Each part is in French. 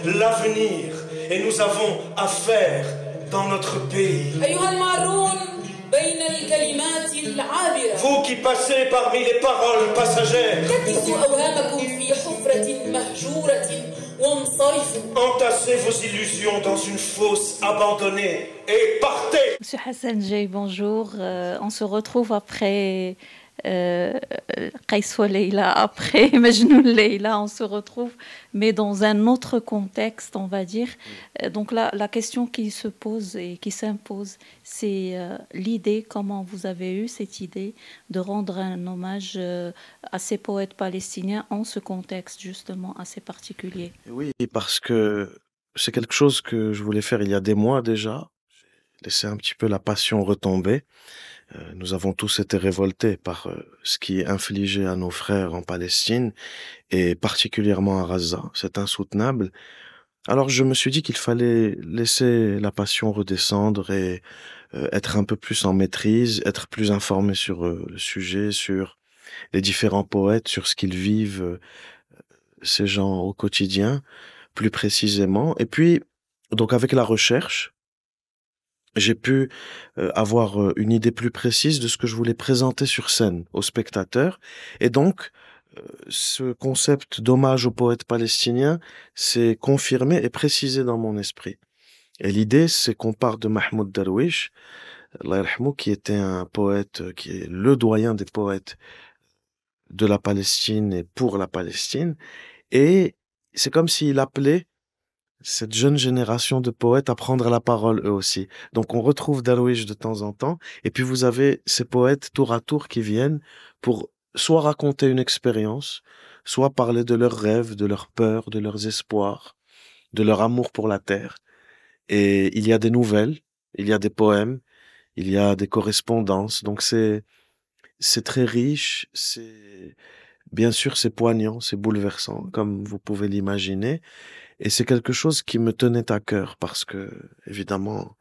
l'avenir et nous avons affaire dans notre pays. Vous qui passez parmi les paroles passagères, entassez vos illusions dans une fosse abandonnée et partez. Monsieur Hassan Jay, bonjour. On se retrouve après Qaïs wa Leïla, après Majnoun Leïla, on se retrouve, mais dans un autre contexte, on va dire. Donc la question qui se pose et qui s'impose, c'est l'idée, comment vous avez eu cette idée de rendre un hommage à ces poètes palestiniens en ce contexte justement assez particulier. Oui, parce que c'est quelque chose que je voulais faire il y a des mois déjà. J'ai laissé un petit peu la passion retomber. Nous avons tous été révoltés par ce qui est infligé à nos frères en Palestine et particulièrement à Gaza. C'est insoutenable. Alors je me suis dit qu'il fallait laisser la passion redescendre et être un peu plus en maîtrise, être plus informé sur le sujet, sur les différents poètes, sur ce qu'ils vivent, ces gens au quotidien, plus précisément. Et puis, donc avec la recherche, j'ai pu avoir une idée plus précise de ce que je voulais présenter sur scène aux spectateurs. Et donc, ce concept d'hommage aux poètes palestiniens s'est confirmé et précisé dans mon esprit. Et l'idée, c'est qu'on part de Mahmoud Darwish, Allah yarhamou, qui était un poète, qui est le doyen des poètes de la Palestine et pour la Palestine. Et c'est comme s'il appelait cette jeune génération de poètes à prendre la parole eux aussi. Donc on retrouve Darwish de temps en temps, et puis vous avez ces poètes tour à tour qui viennent pour soit raconter une expérience, soit parler de leurs rêves, de leurs peurs, de leurs espoirs, de leur amour pour la terre. Et il y a des nouvelles, il y a des poèmes, il y a des correspondances, donc c'est très riche, bien sûr c'est poignant, c'est bouleversant, comme vous pouvez l'imaginer. Et c'est quelque chose qui me tenait à cœur parce que, évidemment,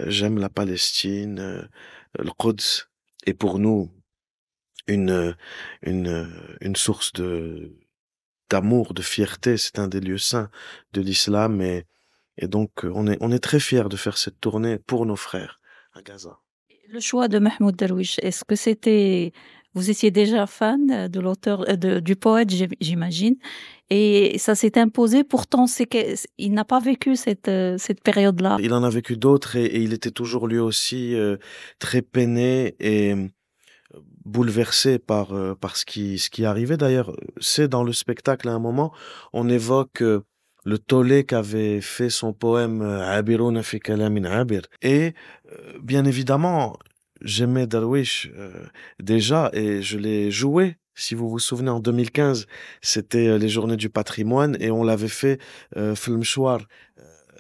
j'aime la Palestine, le Quds est pour nous une source d'amour, de fierté. C'est un des lieux saints de l'islam et donc on est très fiers de faire cette tournée pour nos frères à Gaza. Le choix de Mahmoud Darwish, est-ce que vous étiez déjà fan de l'auteur, du poète, j'imagine, et ça s'est imposé. Pourtant, il n'a pas vécu cette période-là. Il en a vécu d'autres et il était toujours lui aussi très peiné et bouleversé par ce qui arrivait. D'ailleurs, c'est dans le spectacle à un moment, on évoque le tollé qu'avait fait son poème Abiruna fi kalamin abir. Et bien évidemment, j'aimais Darwish déjà et je l'ai joué. Si vous vous souvenez, en 2015, c'était les Journées du patrimoine et on l'avait fait Film Mchouar,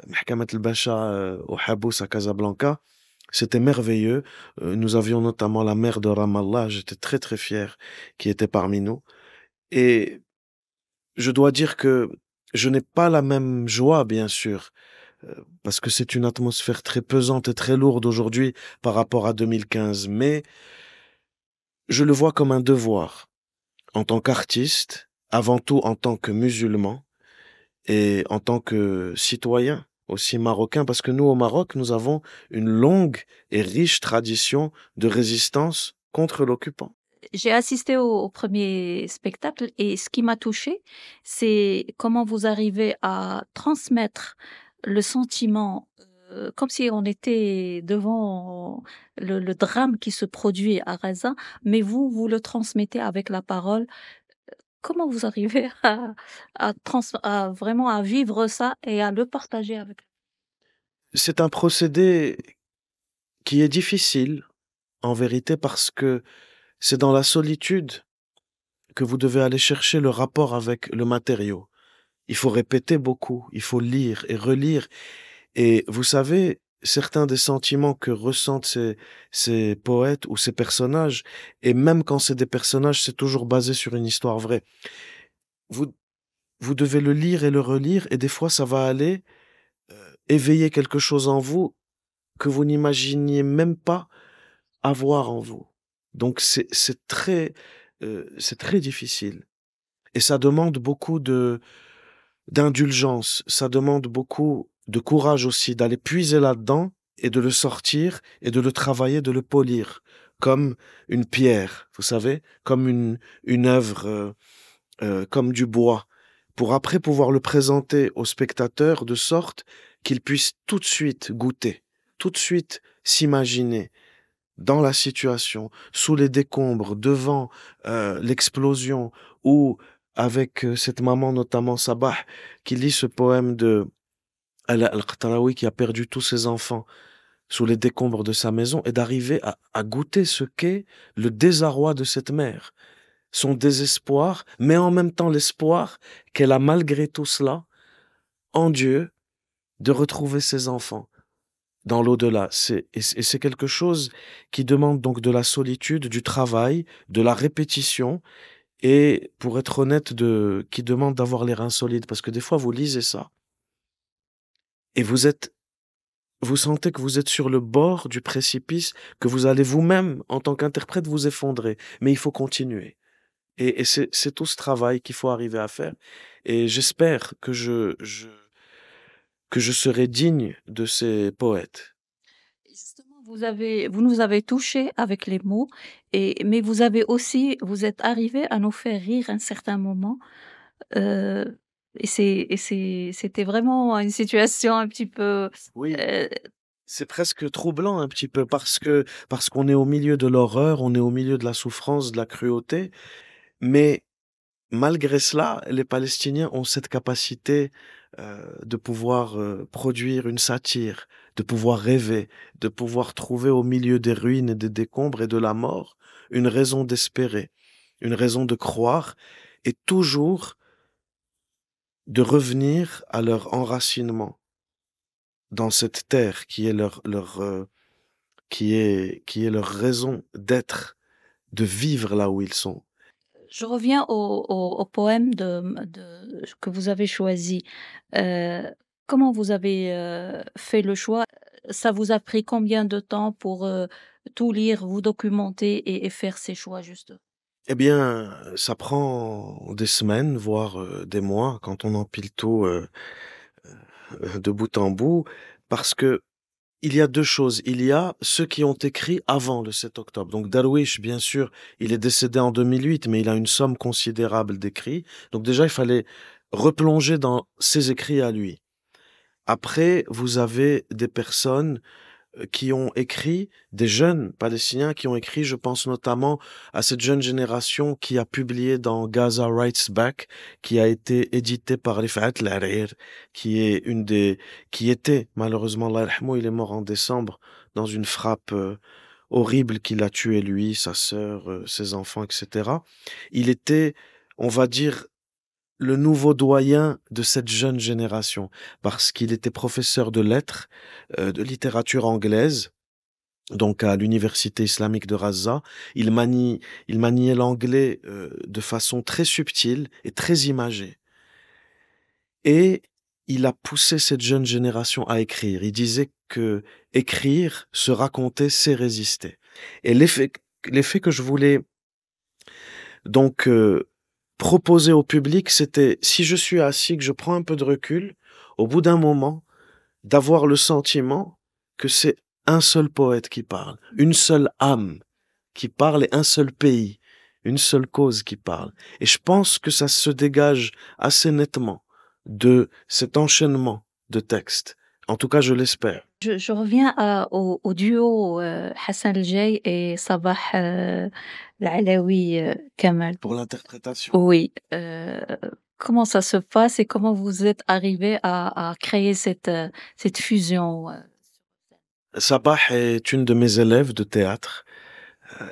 Mahkamat al-Bacha au Habous à Casablanca. C'était merveilleux. Nous avions notamment la mère de Ramallah, j'étais très très fier, qui était parmi nous. Et je dois dire que je n'ai pas la même joie, bien sûr, parce que c'est une atmosphère très pesante et très lourde aujourd'hui par rapport à 2015. Mais je le vois comme un devoir, en tant qu'artiste, avant tout en tant que musulman et en tant que citoyen aussi marocain, parce que nous, au Maroc, nous avons une longue et riche tradition de résistance contre l'occupant. J'ai assisté au premier spectacle et ce qui m'a touchée, c'est comment vous arrivez à transmettre le sentiment, comme si on était devant le drame qui se produit à Gaza, mais vous le transmettez avec la parole. Comment vous arrivez à vraiment à vivre ça et à le partager avec. C'est un procédé qui est difficile, en vérité, parce que c'est dans la solitude que vous devez aller chercher le rapport avec le matériau. Il faut répéter beaucoup, il faut lire et relire. Et vous savez, certains des sentiments que ressentent ces poètes ou ces personnages, et même quand c'est des personnages, c'est toujours basé sur une histoire vraie. Vous, vous devez le lire et le relire, et des fois, ça va aller éveiller quelque chose en vous que vous n'imaginiez même pas avoir en vous. Donc, c'est très difficile. Et ça demande beaucoup d'indulgence, ça demande beaucoup de courage aussi d'aller puiser là-dedans et de le sortir et de le travailler, de le polir comme une pierre, vous savez, comme une œuvre, comme du bois, pour après pouvoir le présenter au spectateur de sorte qu'il puisse tout de suite goûter, tout de suite s'imaginer dans la situation, sous les décombres, devant l'explosion, ou avec cette maman, notamment Sabah, qui lit ce poème de Ala al-Qatarawi qui a perdu tous ses enfants sous les décombres de sa maison, et d'arriver à goûter ce qu'est le désarroi de cette mère, son désespoir, mais en même temps l'espoir qu'elle a malgré tout cela en Dieu de retrouver ses enfants dans l'au-delà. Et c'est quelque chose qui demande donc de la solitude, du travail, de la répétition, et pour être honnête, qui demande d'avoir les reins solides, parce que des fois vous lisez ça et vous sentez que vous êtes sur le bord du précipice, que vous allez vous-même en tant qu'interprète vous effondrer, mais il faut continuer. Et c'est tout ce travail qu'il faut arriver à faire. Et j'espère que je serai digne de ces poètes. Justement, vous nous avez touchés avec les mots, mais vous êtes arrivé à nous faire rire à un certain moment. euh, C'était vraiment une situation un petit peu. Oui, euh, c'est presque troublant un petit peu parce qu'on est au milieu de l'horreur, on est au milieu de la souffrance, de la cruauté, mais malgré cela, les Palestiniens ont cette capacité de pouvoir produire une satire, de pouvoir rêver, de pouvoir trouver au milieu des ruines et des décombres et de la mort une raison d'espérer, une raison de croire, et toujours de revenir à leur enracinement dans cette terre qui est qui est leur raison d'être, de vivre là où ils sont. je reviens au poème que vous avez choisi. Euh, Comment vous avez fait le choix? Ça vous a pris combien de temps pour tout lire, vous documenter et faire ces choix, juste? Eh bien, ça prend des semaines, voire des mois, quand on empile tout de bout en bout, parce que il y a deux choses. Il y a ceux qui ont écrit avant le 7 octobre. Donc Darwish, bien sûr, il est décédé en 2008, mais il a une somme considérable d'écrits. Donc déjà, il fallait replonger dans ses écrits à lui. Après, vous avez des personnes qui ont écrit, des jeunes Palestiniens qui ont écrit, je pense notamment à cette jeune génération qui a publié dans Gaza Writes Back, qui a été édité par Rifat Larir, qui est qui était, malheureusement, Allah yarhamou, il est mort en décembre dans une frappe horrible qu'il a tué lui, sa sœur, ses enfants, etc. Il était, on va dire, le nouveau doyen de cette jeune génération, parce qu'il était professeur de lettres, de littérature anglaise, donc à l'université islamique de Raza. Il maniait l'anglais de façon très subtile et très imagée. Et il a poussé cette jeune génération à écrire. Il disait que écrire, se raconter, c'est résister. Et l'effet que je voulais donc proposer au public, c'était, si je suis assis, que je prends un peu de recul, au bout d'un moment, d'avoir le sentiment que c'est un seul poète qui parle, une seule âme qui parle et un seul pays, une seule cause qui parle. Et je pense que ça se dégage assez nettement de cet enchaînement de textes. En tout cas, je l'espère. Je reviens au duo Hassan El-Jay et Sabah Al-Alawi Kamal. Pour l'interprétation. Oui. Comment ça se passe et comment vous êtes arrivé à créer cette fusion? Sabah est une de mes élèves de théâtre.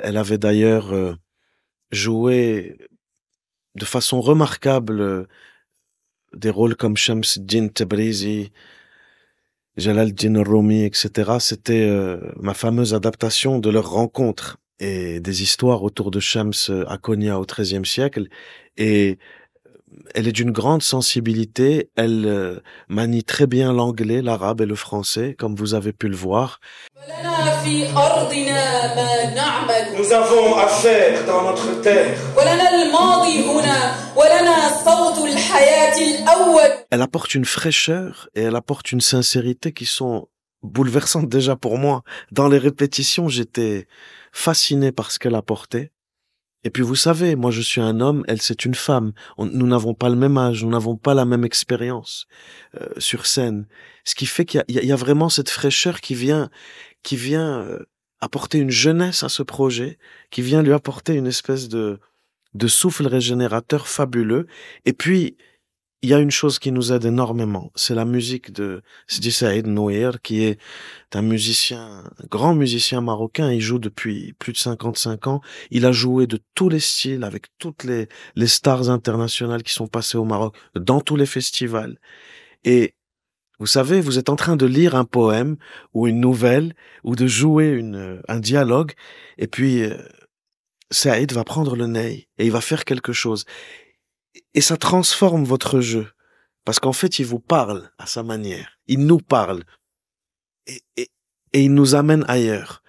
Elle avait d'ailleurs joué de façon remarquable des rôles comme Shams Din Tabrizi, Jalal Din Rumi, etc. C'était ma fameuse adaptation de leur rencontre et des histoires autour de Shams à Konya au XIIIe siècle. Et elle est d'une grande sensibilité. Elle manie très bien l'anglais, l'arabe et le français, comme vous avez pu le voir. لنا في أرضنا ما نعمل. Nous avons à faire dans notre terre. ولنا الماضي هنا ولنا صوت الحياة الأول. Elle apporte une fraîcheur et elle apporte une sincérité qui sont bouleversantes déjà pour moi. Dans les répétitions, j'étais fasciné par ce qu'elle apportait. Et puis vous savez, moi je suis un homme, elle c'est une femme. Nous n'avons pas le même âge, nous n'avons pas la même expérience sur scène. Ce qui fait qu'il y a vraiment cette fraîcheur qui vient apporter une jeunesse à ce projet, qui vient lui apporter une espèce de souffle régénérateur fabuleux. Et puis, il y a une chose qui nous aide énormément, c'est la musique de Sidi Saïd Nouir, qui est un musicien, un grand musicien marocain. Il joue depuis plus de 55 ans. Il a joué de tous les styles, avec toutes les stars internationales qui sont passées au Maroc, dans tous les festivals. Et vous savez, vous êtes en train de lire un poème ou une nouvelle ou de jouer un dialogue, et puis Saïd va prendre le ney et il va faire quelque chose. Et ça transforme votre jeu. Parce qu'en fait, il vous parle à sa manière. Il nous parle. Et il nous amène ailleurs.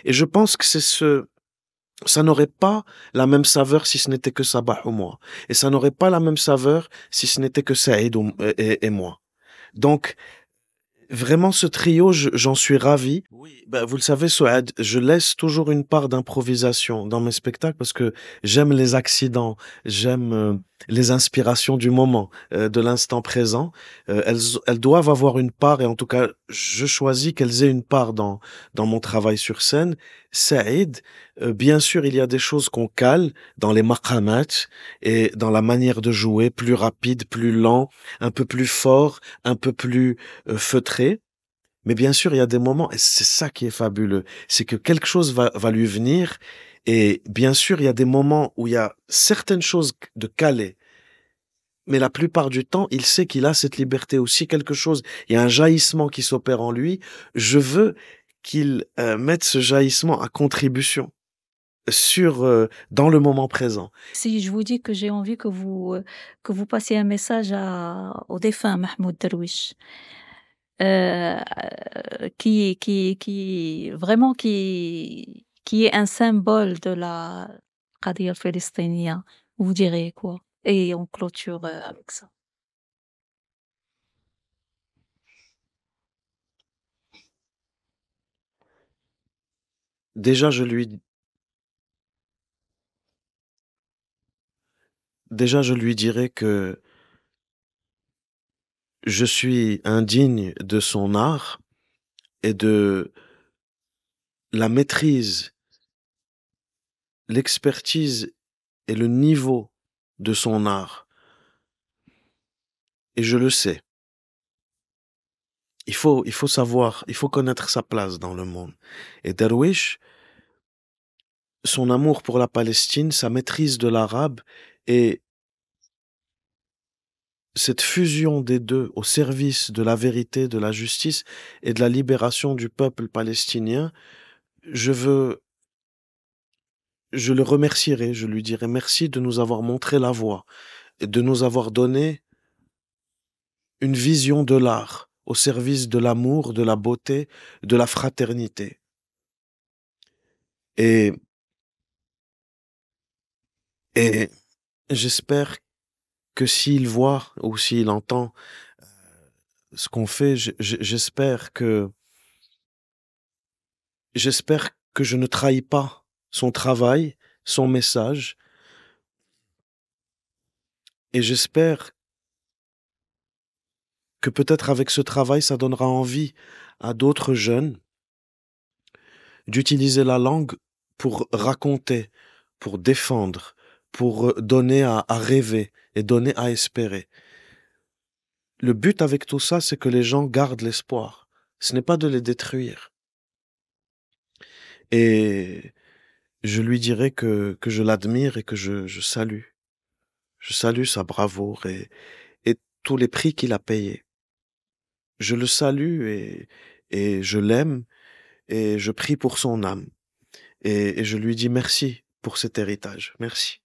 Et je pense que ça n'aurait pas la même saveur si ce n'était que Sabah ou moi. Et ça n'aurait pas la même saveur si ce n'était que Saïd et moi. Donc, vraiment, ce trio, j'en suis ravi. Oui, vous le savez, Souad, je laisse toujours une part d'improvisation dans mes spectacles parce que j'aime les accidents, j'aime les inspirations du moment, de l'instant présent. Elles doivent avoir une part, et en tout cas, je choisis qu'elles aient une part dans mon travail sur scène. Saïd, bien sûr, il y a des choses qu'on cale dans les maqamat et dans la manière de jouer, plus rapide, plus lent, un peu plus fort, un peu plus feutré. Mais bien sûr, il y a des moments, et c'est ça qui est fabuleux, c'est que quelque chose va lui venir, et bien sûr, il y a des moments où il y a certaines choses de calées, mais la plupart du temps, il sait qu'il a cette liberté aussi, quelque chose, il y a un jaillissement qui s'opère en lui, je veux qu'il mette ce jaillissement à contribution dans le moment présent. Si je vous dis que j'ai envie que vous passiez un message au défunt Mahmoud Darwish, euh, vraiment qui est un symbole de la Qadiyya palestinienne, vous direz quoi? Et on clôture avec ça. Déjà, je lui dirais que je suis indigne de son art et de la maîtrise, l'expertise et le niveau de son art. Et je le sais. Il faut savoir, il faut connaître sa place dans le monde. Et Darwish, son amour pour la Palestine, sa maîtrise de l'arabe et cette fusion des deux au service de la vérité, de la justice et de la libération du peuple palestinien, je le remercierai, je lui dirai merci de nous avoir montré la voie et de nous avoir donné une vision de l'art au service de l'amour, de la beauté, de la fraternité. Et j'espère que s'il voit ou s'il entend ce qu'on fait, j'espère que je ne trahis pas son travail, son message, et j'espère que peut-être avec ce travail, ça donnera envie à d'autres jeunes d'utiliser la langue pour raconter, pour défendre, pour donner à rêver et donner à espérer. Le but avec tout ça, c'est que les gens gardent l'espoir. Ce n'est pas de les détruire. Et je lui dirais que je l'admire et que je salue. Je salue sa bravoure et tous les prix qu'il a payés. je le salue et je l'aime et je prie pour son âme. Et je lui dis merci pour cet héritage. Merci.